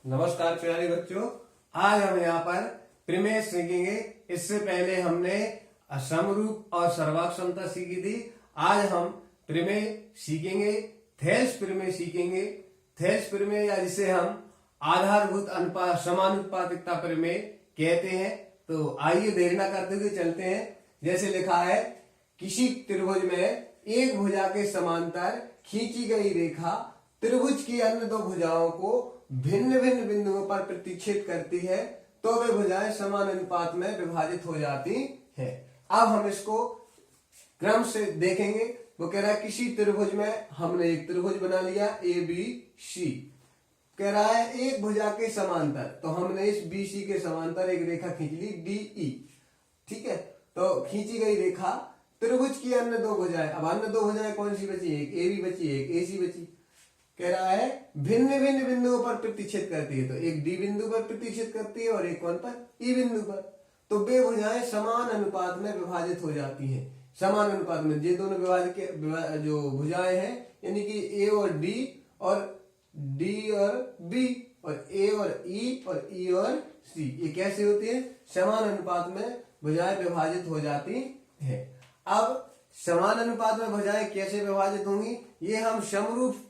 नमस्कार प्यारे बच्चों, आज हम यहाँ पर प्रमेय सीखेंगे। इससे पहले हमने समरूप और सर्वाक्षमता सीखी थी। आज हम प्रमेय सीखेंगे, थेल्स प्रमेय सीखेंगे। थेल्स प्रमेय या जिसे हम आधारभूत अनुपात समानुपातिकता प्रमेय कहते हैं। तो आइए देर न करते हुए चलते हैं। जैसे लिखा है, किसी त्रिभुज में एक भुजा के समांतर खींची गई रेखा त्रिभुज की अन्य दो भुजाओं को भिन्न भिन्न बिंदुओं पर प्रतिच्छेद करती है तो वे भुजाएं समान अनुपात में विभाजित हो जाती हैं। अब हम इसको क्रम से देखेंगे। वो कह रहा है किसी त्रिभुज में हमने एक त्रिभुज बना लिया ए बी सी। कह रहा है एक भुजा के समांतर, तो हमने इस बी सी के समांतर एक रेखा खींच ली डी ई। ठीक है, तो खींची गई रेखा त्रिभुज की अन्य दो भुजाएं। अब अन्य दो भुजाएं कौन सी बची? एक ए बी बची, एक ए सी बची। कह रहा है भिन्न भिन्न बिंदुओं पर प्रतिच्छेद करती है, तो एक डी बिंदु पर प्रतिच्छेद करती है और एक कौन पर? ई बिंदु पर। तो वे भुजाएं समान अनुपात में विभाजित हो जाती हैं। समान अनुपात में ये दोनों विभाजक के जो भुजाएं हैं, यानी कि ए और डी और बी और ए और ई और सी, ये कैसे होती है? समान अनुपात में भुजाएं विभाजित हो जाती है। अब समान अनुपात में भुजाएं कैसे विभाजित होंगी, ये हम समरूप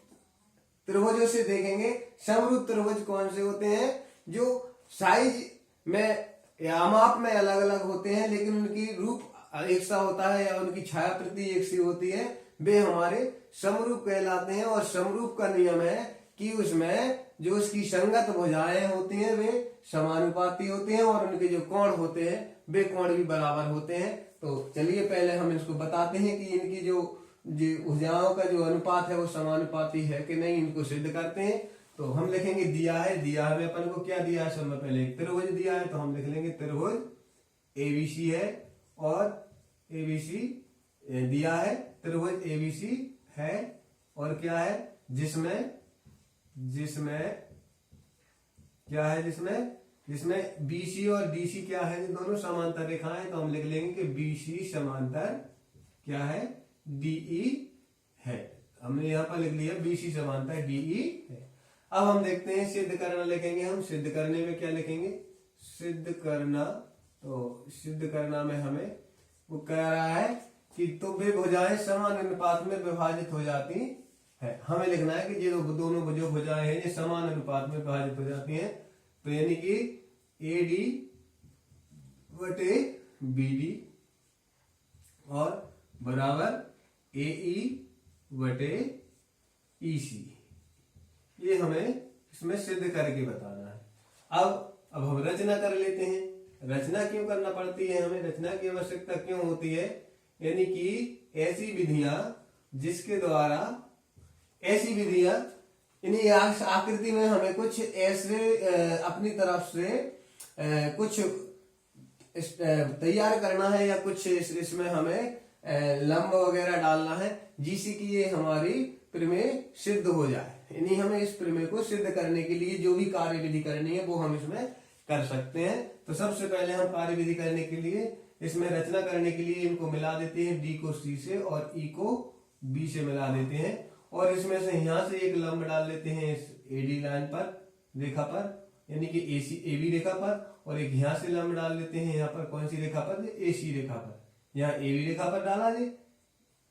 त्रिभुजों से देखेंगे। समरूप त्रिभुज कौन से होते हैं? जो साइज में या माप में अलग अलग होते हैं लेकिन उनकी रूप एक सा होता है या उनकी छायाप्रति एक सी होती है, वे हमारे समरूप कहलाते हैं। और समरूप का नियम है कि उसमें जो उसकी संगत भुजाएं होती हैं वे समानुपाती होती हैं और उनके जो कोण होते हैं वे कोण भी बराबर होते हैं। तो चलिए पहले हम इसको बताते हैं कि इनकी जो भुजाओं का जो अनुपात है वो समानुपाती है कि नहीं, इनको सिद्ध करते हैं। तो हम लिखेंगे दिया है अपन को क्या दिया है? सब में पहले एक त्रिभुज दिया है, तो हम लिख लेंगे त्रिभुज एबीसी है और एबीसी दिया है। त्रिभुज एबीसी है और क्या है? जिसमें क्या है? जिसमें बीसी और डीसी क्या है? दोनों समांतर रेखाएं। तो हम लिख लेंगे कि बीसी समांतर क्या है? डीई है। हमने यहाँ पर लिख लिया बीसी समांतर डीई है। अब हम देखते हैं सिद्ध करना लिखेंगे। हम सिद्ध करने में क्या लिखेंगे? सिद्ध करना। तो सिद्ध करना में हमें वो कह रहा है कि तो वे भुजाएं समान अनुपात में विभाजित हो जाती है। हमें लिखना है कि ये दोनों जो भुजाएं हैं ये समान अनुपात में विभाजित हो जाती हैं। तो यानी कि ए डी बटे बी डी और बराबर ए ई बटे ई सी। ये हमें इसमें सिद्ध करके बताना है। अब हम रचना कर लेते हैं। रचना क्यों करना पड़ती है? हमें रचना की आवश्यकता क्यों होती है? यानी कि ऐसी विधियां जिसके द्वारा ऐसी विधियां यानी आकृति में हमें कुछ ऐसे अपनी तरफ से कुछ तैयार करना है या कुछ इसमें हमें लंब वगैरह डालना है जिससे कि ये हमारी प्रमेय सिद्ध हो जाए। यानी हमें इस प्रमेय को सिद्ध करने के लिए जो भी कार्यविधि करनी है वो हम इसमें कर सकते हैं। तो सबसे पहले हम कार्यविधि करने के लिए इसमें रचना करने के लिए इनको मिला देते हैं, डी को सी से और ई को बी से मिला देते हैं। और इसमें से यहां से एक लंब डाल लेते हैं इस एडी लाइन पर, रेखा पर, यानी कि एबी रेखा पर। और एक यहां से लंब डाल लेते हैं यहाँ पर, कौन सी रेखा पर? एसी रेखा पर। यहाँ एबी रेखा पर डाला जी,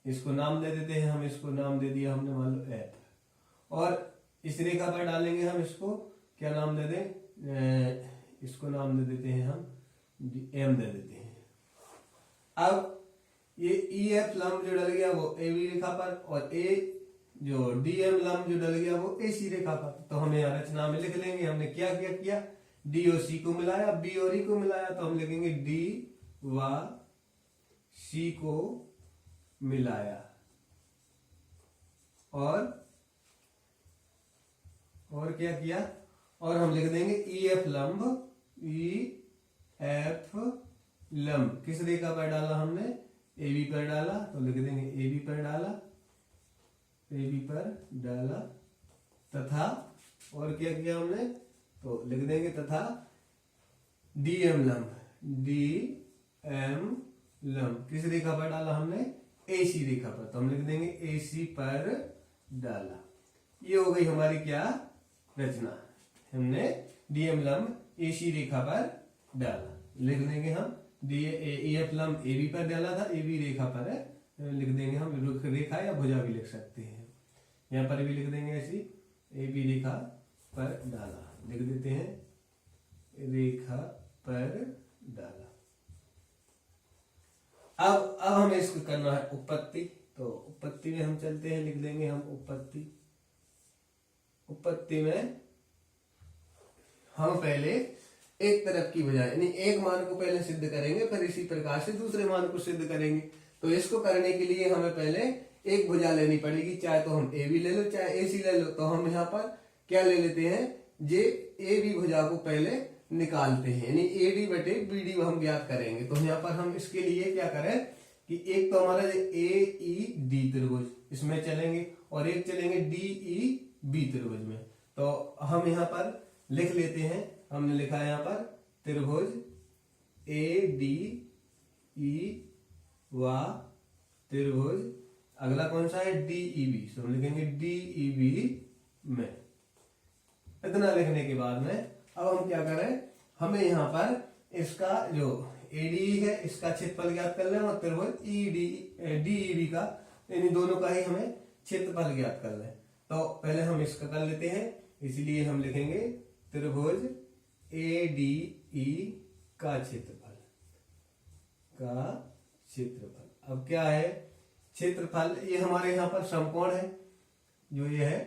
इसको नाम दे देते हैं हम। इसको नाम दे दिया हमने, मान लो एफ। और इस रेखा पर डालेंगे हम, इसको क्या नाम दे दें? इसको नाम दे देते हैं हम एम दे देते हैं। अब ये ई एफ लंब जो डल गया वो ए बी रेखा पर और ए जो डी एम लंब जो डल गया वो ए सी रेखा पर। तो हमें यहाँ रचना में लिख लेंगे हमने क्या किया? डी और सी को मिलाया, बी और ई को मिलाया। तो हम लिखेंगे डी व सी को मिलाया और क्या किया? और हम लिख देंगे ई एफ लंब किस रेखा पर डाला हमने? ए बी पर डाला। तो लिख देंगे ए बी पर डाला तथा और क्या किया हमने? तो लिख देंगे तथा डी एम लंब किस रेखा पर डाला हमने? ए सी रेखा पर। तो हम लिख देंगे ए सी पर डाला। ये हो गई हमारी क्या? रचना। हमने डीएम लंब एसी रेखा पर डाला। लिख देंगे हम एफ लंब एबी पर डाला था, एबी रेखा पर लिख देंगे हम, रेखा या भुजा भी लिख सकते हैं। यहाँ पर भी लिख देंगे ऐसी, एबी रेखा पर डाला, लिख देते हैं रेखा पर डाला। अब हमें इसको करना है उपपत्ति, तो उपपत्ति में हम चलते हैं, लिख देंगे हम उपपत्ति। उपपत्ति में हम पहले एक तरफ की बजाय यानी एक मान को पहले सिद्ध करेंगे, फिर इसी प्रकार से दूसरे मान को सिद्ध करेंगे। तो इसको करने के लिए हमें पहले एक भुजा लेनी पड़ेगी, चाहे तो हम ए बी ले लो चाहे ए सी ले लो। तो हम यहाँ पर क्या ले लेते हैं, जे ए बी भुजा को पहले निकालते हैं, यानी ए डी बटे बी डी हम ज्ञात करेंगे। तो यहाँ पर हम इसके लिए क्या करें कि एक तो हमारा ए ई डी त्रिभुज इसमें चलेंगे और एक चलेंगे डी ई बी त्रिभुज में। तो हम यहाँ पर लिख लेते हैं, हमने लिखा है यहाँ पर त्रिभुज ए डी ई व त्रिभुज, अगला कौन सा है डी ई बी, तो हम लिखेंगे डी ई बी में। इतना लिखने के बाद में अब हम क्या करें, हमें यहाँ पर इसका जो एडी है इसका क्षेत्रफल ज्ञात कर लें और त्रिभुज डी ई बी का, यानी दोनों का ही हमें क्षेत्रफल ज्ञात कर लें। तो पहले हम इसका कर लेते हैं, इसलिए हम लिखेंगे त्रिभुज ए डी ई का क्षेत्रफल अब क्या है क्षेत्रफल, ये हमारे यहाँ पर समकोण है, जो ये है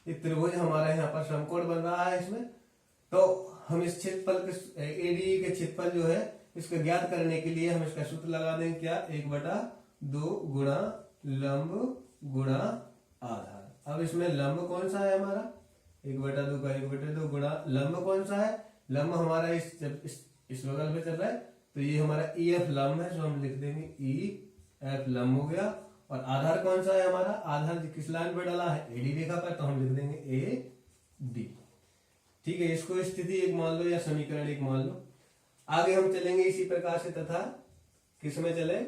ये त्रिभुज हमारा यहाँ पर समकोण बन रहा है इसमें। तो हम इस क्षेत्रफल के एडी के क्षेत्रफल जो है इसको ज्ञात करने के लिए हम इसका सूत्र लगा देंगे, क्या 1/2 गुणा लंब गुणा आधार। अब इसमें लंब कौन सा है हमारा, 1/2 का 1/2 गुणा लंब कौन सा है, लंब हमारा इस बगल में चल रहा है, तो ये हमारा ई एफ लंब है, जो हम लिख देंगे ई एफ लंब हो गया। और आधार कौन सा है हमारा, आधार किस लाइन पर डाला है एडी रेखा पर, तो हम लिख देंगे ए डी। ठीक है, इसको स्थिति एक मान लो या समीकरण एक मान लो। आगे हम चलेंगे इसी प्रकार से, तथा किसमें चले,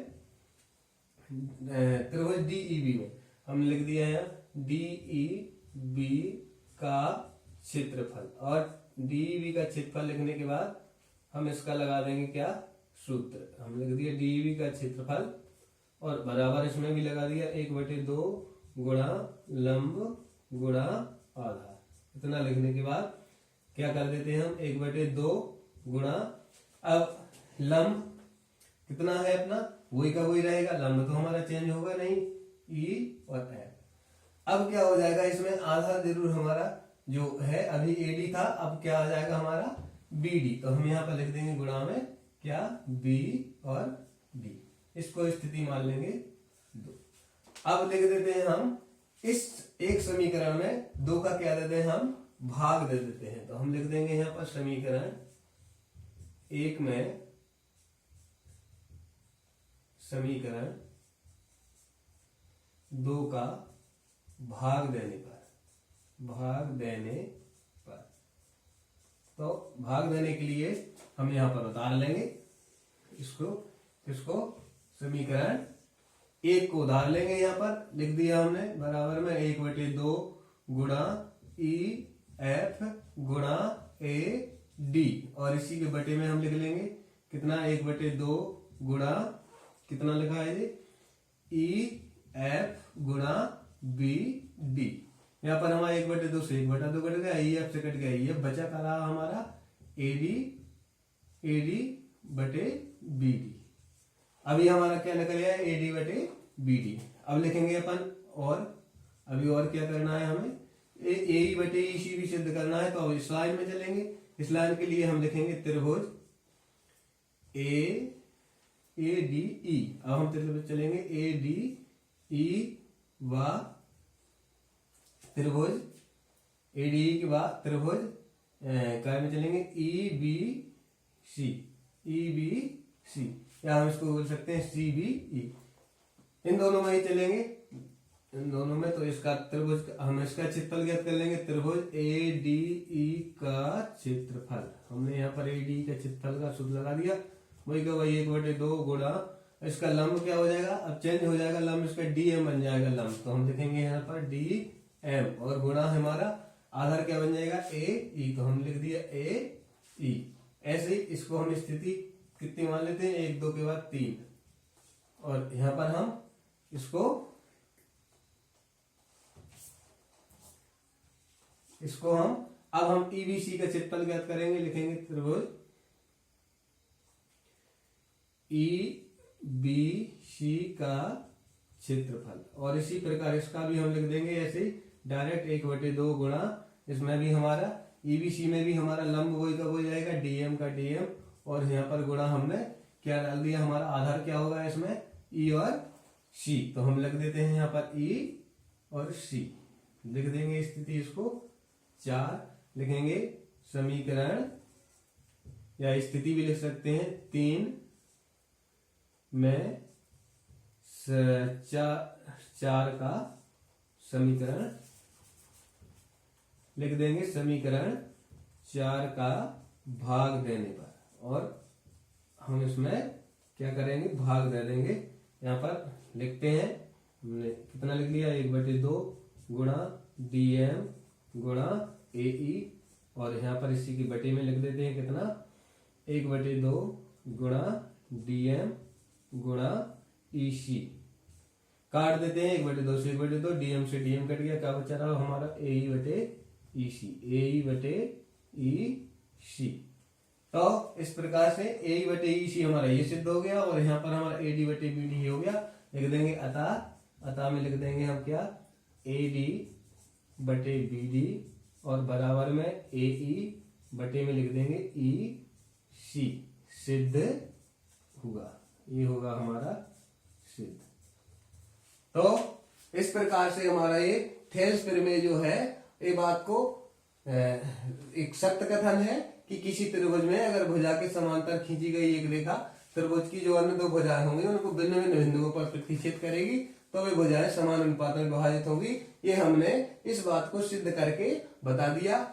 त्रिभुज डी ई बी में। हमने लिख दिया है डी ई बी का क्षेत्रफल, और डी ई बी का क्षेत्रफल लिखने के बाद हम इसका लगा देंगे क्या सूत्र, हम लिख दिया डी ई बी का क्षेत्रफल और बराबर इसमें भी लगा दिया 1/2 गुणा लंब गुणा आधार। इतना लिखने के बाद क्या कर देते हैं हम 1/2 गुणा, अब लंब कितना है अपना वही का वही रहेगा, लंब तो हमारा चेंज होगा नहीं, ई और एफ। अब क्या हो जाएगा इसमें आधार जरूर हमारा जो है अभी एडी था, अब क्या आ जाएगा हमारा बी डी। तो हम यहाँ पर लिख देंगे गुणा में क्या बी और डी, इसको स्थिति मान लेंगे 2। अब लिख देते हैं हम इस एक समीकरण में 2 का क्या देते हैं हम भाग दे देते हैं। तो हम लिख देंगे यहाँ पर समीकरण 1 में समीकरण 2 का भाग देने पर, तो भाग देने के लिए हम यहाँ पर उतार लेंगे इसको समीकरण 1 को उधार लेंगे, यहाँ पर लिख दिया हमने बराबर में 1/2 गुणा ई एफ गुणा ए डी, और इसी के बटे में हम लिख लेंगे कितना 1/2 गुणा कितना लिखा है ये ई एफ गुणा बी डी। यहाँ पर हमारा 1/2 से 1/2 कट गया, ई एफ से कट गया, ये बचा का रहा हमारा एडी बटे बी डी। अभी हमारा क्या निकल गया एडी बटे बी डी। अब लिखेंगे अपन और अभी और क्या करना है हमें ए बटे ई सी भी सिद्ध करना है। तो अब इस लाइन में चलेंगे, इस लाइन के लिए हम लिखेंगे त्रिभुज ए डी ई। अब हम त्रिभुज चलेंगे ए डी ई व त्रिभुज ए डी ई के बाद त्रिभुज क्या में चलेंगे ई बी सी, या हम इसको बोल सकते हैं सी बी ई। इन दोनों में ही चलेंगे, इन दोनों में। तो इसका त्रिभुज हम इसका क्षेत्रफल ज्ञात कर लेंगे, त्रिभुज ए डी ई का क्षेत्रफल। हमने यहाँ पर ए डी का क्षेत्रफल का सूत्र लगा दिया, वही का वही 1/2 गुणा इसका लंब क्या हो जाएगा, अब चेंज हो जाएगा लंब, इसका डी एम बन जाएगा लंब। तो हम लिखेंगे यहाँ पर डी एम और गुणा हमारा आधार क्या बन जाएगा ए ई, तो हम लिख दिया ए ई। ऐसे ही इसको हम स्थिति कितनी मान लेते हैं, 1 2 के बाद 3, और यहां पर हम इसको हम ईबीसी का क्षेत्रफल ज्ञात करेंगे। लिखेंगे त्रिभुज ईबीसी का क्षेत्रफल, और इसी प्रकार इसका भी हम लिख देंगे ऐसे ही डायरेक्ट 1/2 गुणा, इसमें भी हमारा ईबीसी में भी हमारा लंब वही का हो जाएगा, डीएम का डीएम, और यहाँ पर गुणा हमने क्या डाल दिया, हमारा आधार क्या होगा इसमें ई और सी, तो हम लिख देते हैं यहाँ पर ई और सी लिख देंगे। स्थिति इसको 4 लिखेंगे। समीकरण या स्थिति भी लिख सकते हैं 3 में 4 का समीकरण लिख देंगे। समीकरण 4 का भाग देने पर, और हम इसमें क्या करेंगे, भाग दे देंगे। यहाँ पर लिखते हैं, हमने कितना लिख लिया, 1/2 गुणा डीएम गुणा एई, और यहाँ पर इसी की बटे में लिख देते हैं कितना, 1/2 गुणा डीएम गुणा ईसी, काट देते हैं 1/2 से 1/2, डीएम से डीएम कट गया, क्या बचा रहा हमारा एई बटे ईसी, एई बटे ईसी। तो इस प्रकार से एई बटे ईसी हमारा ये सिद्ध हो गया, और यहाँ पर हमारा एडी बटे बीडी हो गया। लिख देंगे अतः में लिख देंगे हम क्या, एडी बटे बीडी, और बराबर में एई बटे में लिख देंगे ई सी, सिद्ध होगा, ये होगा हमारा सिद्ध। तो इस प्रकार से हमारा ये थेल्स प्रमेय जो है, ये बात को एक सत्य कथन है कि किसी त्रिभुज में अगर भुजा के समांतर खींची गई एक रेखा त्रिभुज की जो अन्य 2 भुजाएं होंगी उनको भिन्न भिन्न बिंदुओं पर प्रतिच्छेद करेगी, तो वे भुजाएं समान अनुपात में विभाजित होंगी। ये हमने इस बात को सिद्ध करके बता दिया।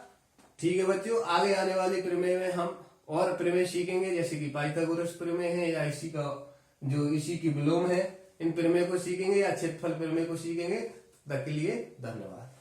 ठीक है बच्चों, आगे आने वाले प्रमेय में हम और प्रमेय सीखेंगे, जैसे कि पाइथागोरस प्रमेय है, या इसी का जो इसी की विलोम है, इन प्रमेय को सीखेंगे, या क्षेत्रफल प्रमेय को सीखेंगे। तब तक के लिए धन्यवाद।